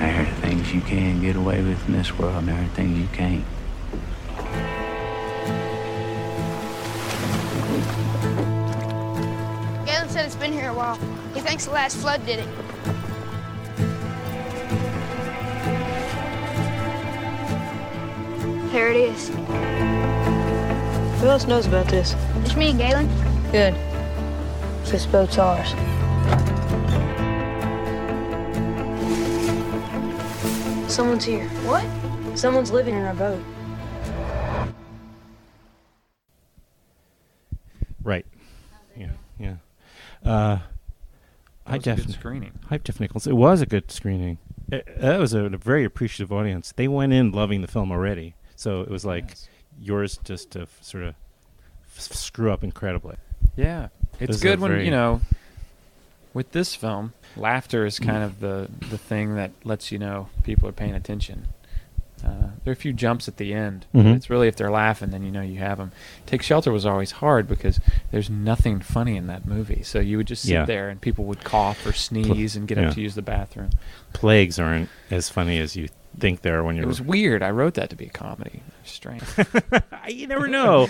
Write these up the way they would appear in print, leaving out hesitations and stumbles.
There are things you can get away with in this world, and there are things you can't. Galen said it's been here a while. He thinks the last flood did it. There it is. Who else knows about this? Just me and Galen. Good. This boat's ours. Someone's here. What? Someone's living in our boat. Right. Yeah. Hi, That was a good screening. Hi, Jeff Nichols. It was a good screening. That was a very appreciative audience. They went in loving the film already. So it was like yours just to sort of screw up incredibly. Yeah. It's good when, with this film, laughter is kind of the thing that lets you know people are paying attention. There are a few jumps at the end. Mm-hmm. It's really if they're laughing, then you know you have them. Take Shelter was always hard because there's nothing funny in that movie. So you would just sit there and people would cough or sneeze and get up to use the bathroom. Plagues aren't as funny as you think they are when you're... It was weird. I wrote that to be a comedy. Strange. You never know.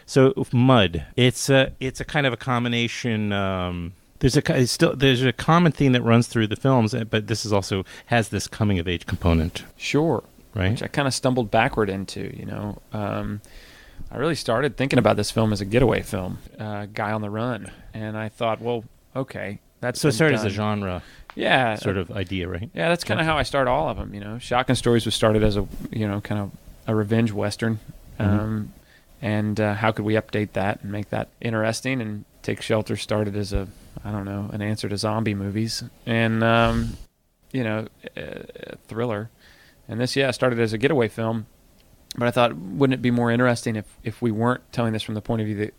So Mud, it's a kind of a combination... There's a common theme that runs through the films, but this is also has this coming of age component. Sure, right. Which I kind of stumbled backward into. I really started thinking about this film as a getaway film, Guy on the Run, and I thought, well, okay, that's so. It started as a genre, sort of idea, right? Yeah, that's kind of how I start all of them. Shotgun Stories was started as a kind of a revenge western, and how could we update that and make that interesting? And Take Shelter started as an answer to zombie movies, and a thriller. And this, started as a getaway film, but I thought, wouldn't it be more interesting if we weren't telling this from the point of view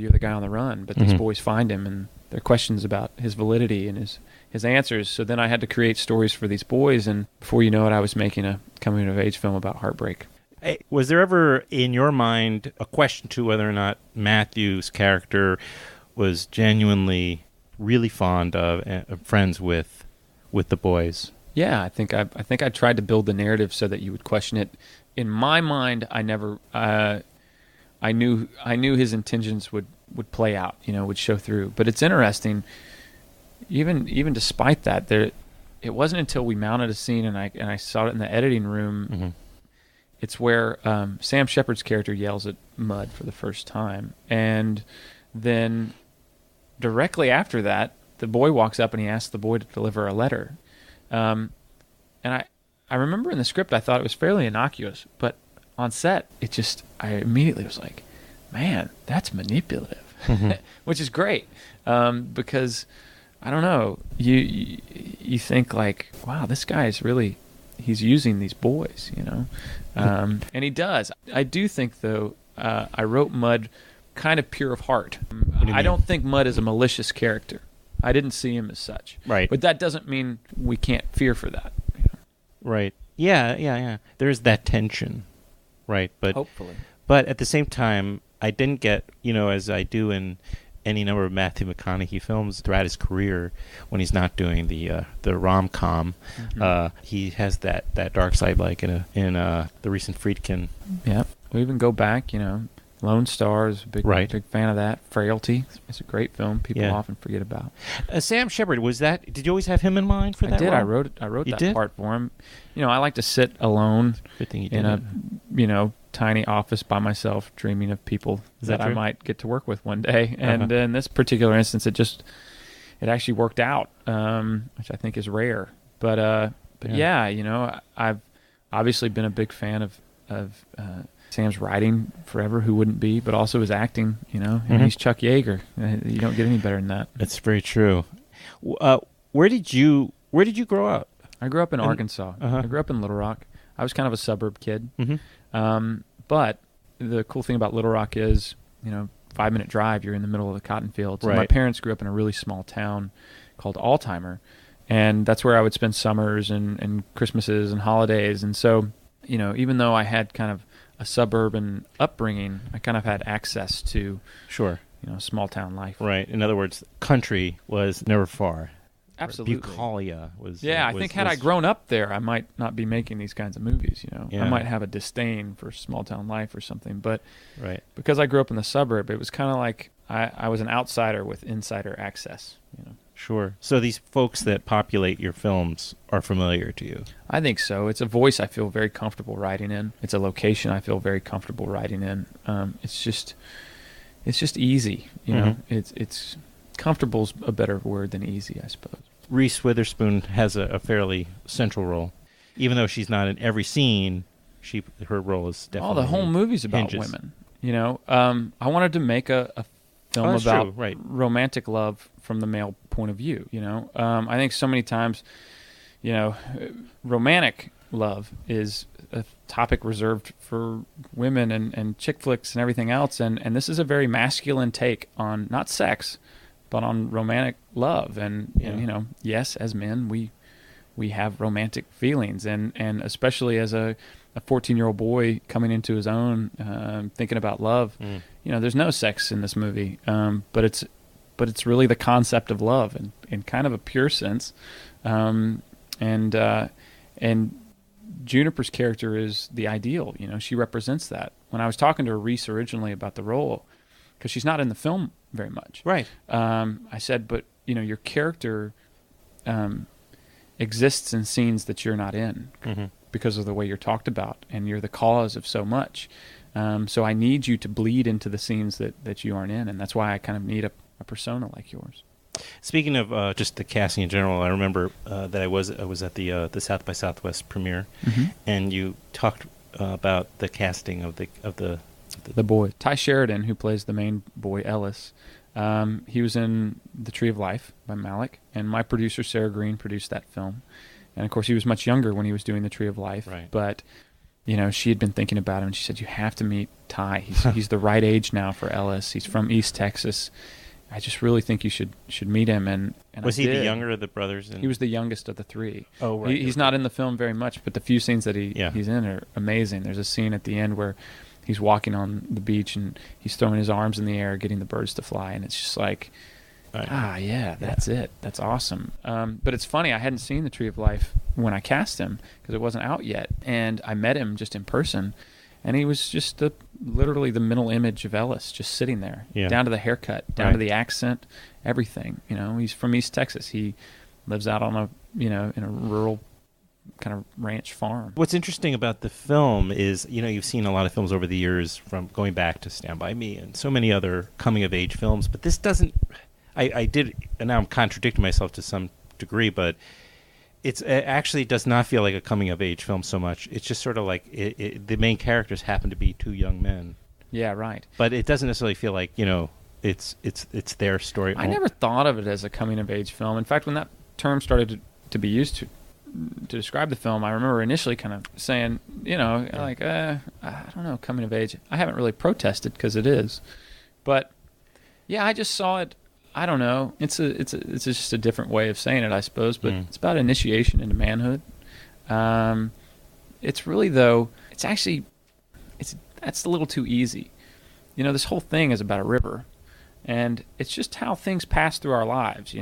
of the guy on the run, but these boys find him and their questions about his validity and his answers. So then I had to create stories for these boys, and before you know it, I was making a coming of age film about heartbreak. Hey, was there ever in your mind a question to whether or not Matthew's character was genuinely really fond of and friends with the boys? Yeah, I think I tried to build the narrative so that you would question it. In my mind, I never I knew his intentions would play out, would show through. But it's interesting, even despite that, it wasn't until we mounted a scene and I saw it in the editing room. Mm-hmm. It's where Sam Shepard's character yells at Mud for the first time, and then directly after that, the boy walks up and he asks the boy to deliver a letter. And I remember in the script I thought it was fairly innocuous, but on set I immediately was like, man, that's manipulative, which is great, because I don't know, you think like, wow, this guy is really, he's using these boys, and he does. I do think though, I wrote Mud kind of pure of heart. I don't think Mud is a malicious character. I didn't see him as such. Right. But that doesn't mean we can't fear for that. Right. Yeah. There's that tension. Right. But hopefully. But at the same time, I didn't get, as I do in any number of Matthew McConaughey films throughout his career, when he's not doing the rom-com, he has that dark side, like in the recent Friedkin. Yeah. We even go back, Lone Star is a big fan of that. Frailty, it's a great film. People often forget about. Sam Shepard, did you always have him in mind for that? I did. Role? I wrote that part for him. I like to sit alone in a tiny office by myself, dreaming of people that I might get to work with one day. And in this particular instance, it actually worked out, which I think is rare. But I've obviously been a big fan of Sam's writing forever, who wouldn't be, but also his acting, and he's Chuck Yeager. You don't get any better than that. That's very true. Where did you grow up? I grew up in Arkansas. I grew up in Little Rock. I was kind of a suburb kid. But the cool thing about Little Rock is, 5-minute drive, you're in the middle of the cotton fields. Right. My parents grew up in a really small town called Altimer, and that's where I would spend summers and Christmases and holidays. And so, even though I had kind of a suburban upbringing, I kind of had access to small town life. Right. In other words, country was never far. Absolutely. Bucolica was. I think had I grown up there, I might not be making these kinds of movies. Yeah. I might have a disdain for small town life or something. But right. because I grew up in the suburb, it was kind of like I was an outsider with insider access. Sure. So these folks that populate your films are familiar to you? I think so. It's a voice I feel very comfortable writing in. It's a location I feel very comfortable writing in. It's just easy. It's comfortable's a better word than easy, I suppose. Reese Witherspoon has a fairly central role, even though she's not in every scene. Her role is definitely. The whole movie's about women. I wanted to make a film about romantic love from the male point of view. I think so many times, romantic love is a topic reserved for women and chick flicks and everything else, and this is a very masculine take on not sex, but on romantic love. And yes, as men we have romantic feelings, and especially as a 14-year-old boy coming into his own, thinking about love. There's no sex in this movie, but it's really the concept of love in kind of a pure sense, and Juniper's character is the ideal. She represents that. When I was talking to Reese originally about the role, because she's not in the film very much, right? I said, but your character exists in scenes that you're not in. Mm-hmm. Because of the way you're talked about, and you're the cause of so much. So I need you to bleed into the scenes that you aren't in, and that's why I kind of need a persona like yours. Speaking of just the casting in general, I remember that I was at the South by Southwest premiere, and you talked about the casting of the boy. Tye Sheridan, who plays the main boy Ellis, he was in The Tree of Life by Malick, and my producer Sarah Green produced that film. And, of course, he was much younger when he was doing The Tree of Life. Right. But, she had been thinking about him, and she said, you have to meet Tye. He's the right age now for Ellis. He's from East Texas. I just really think you should meet him. And was he the younger of the brothers? He was the youngest of the three. Oh, right. He's not in the film very much, but the few scenes that he's in are amazing. There's a scene at the end where he's walking on the beach, and he's throwing his arms in the air, getting the birds to fly, and it's just like... that's it. That's awesome. But it's funny, I hadn't seen The Tree of Life when I cast him because it wasn't out yet, and I met him just in person, and he was just literally the mental image of Ellis, just sitting there, down to the haircut, down to the accent, everything. He's from East Texas. He lives out on in a rural kind of ranch farm. What's interesting about the film is, you've seen a lot of films over the years, from going back to Stand By Me and so many other coming-of-age films, but this doesn't... I did, and now I'm contradicting myself to some degree, but it actually does not feel like a coming-of-age film so much. It's just sort of like the main characters happen to be two young men. Yeah, right. But it doesn't necessarily feel like, it's their story. I never thought of it as a coming-of-age film. In fact, when that term started to be used to describe the film, I remember initially kind of saying, like, I don't know, coming-of-age. I haven't really protested because it is. But, yeah, I just saw it. I don't know. It's just a different way of saying it, I suppose. But it's about initiation into manhood. It's really, though, that's a little too easy. This whole thing is about a river, and it's just how things pass through our lives.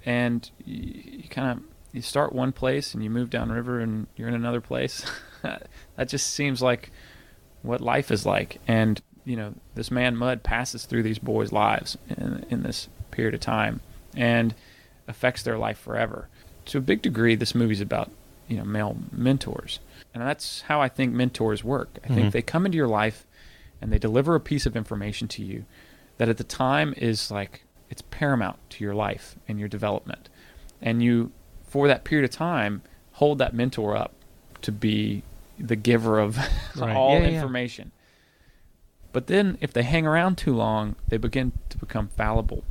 And you start one place and you move downriver and you're in another place. That just seems like what life is like, and. This man Mud passes through these boys' lives in this period of time and affects their life forever. To a big degree, this movie's about, male mentors. And that's how I think mentors work. I think they come into your life and they deliver a piece of information to you that at the time is like, it's paramount to your life and your development. And you, for that period of time, hold that mentor up to be the giver of all information. But then if they hang around too long, they begin to become fallible.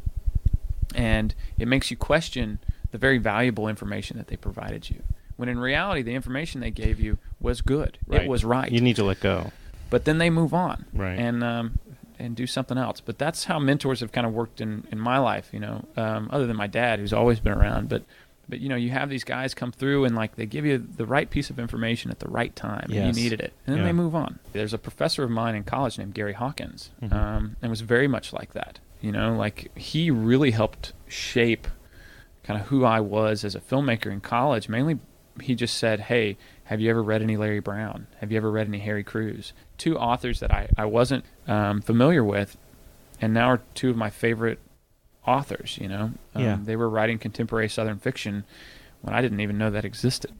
And it makes you question the very valuable information that they provided you. When in reality, the information they gave you was good. Right. It was right. You need to let go. But then they move on and do something else. But that's how mentors have kind of worked in my life, other than my dad, who's always been around. But you have these guys come through and like they give you the right piece of information at the right time, and you needed it, and then they move on. There's a professor of mine in college named Gary Hawkins, and was very much like that. Like he really helped shape kind of who I was as a filmmaker in college. Mainly, he just said, "Hey, have you ever read any Larry Brown? Have you ever read any Harry Crews?" Two authors that I wasn't familiar with, and now are two of my favorite authors. You know, they were writing contemporary Southern fiction when I didn't even know that existed.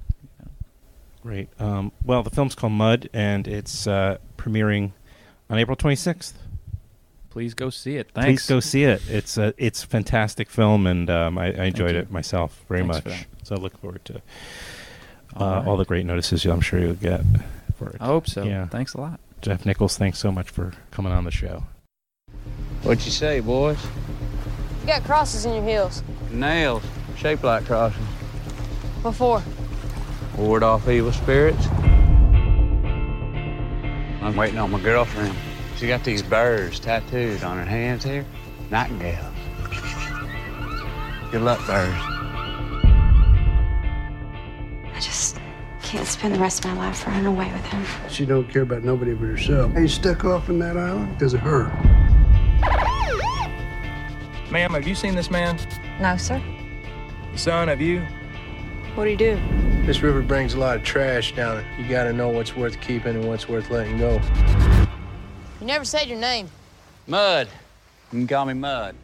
Great. Well, the film's called Mud, and it's premiering on April 26th. Please go see it. Thanks. Please go see it. It's a fantastic film, and I enjoyed it myself very Thanks much. So I look forward to all the great notices I'm sure you'll get for it. I hope so. Yeah. Thanks a lot. Jeff Nichols, thanks so much for coming on the show. What'd you say, boys? You got crosses in your heels. Nails, shaped like crosses. What for? Ward off evil spirits. I'm waiting on my girlfriend. She got these birds tattooed on her hands here. Nightingales. Good luck, birds. I just can't spend the rest of my life running away with him. She don't care about nobody but herself. He stuck off in that island because of her. Ma'am, have you seen this man? No, sir. Son, have you? What do you do? This river brings a lot of trash down it. You gotta know what's worth keeping and what's worth letting go. You never said your name. Mud. You can call me Mud.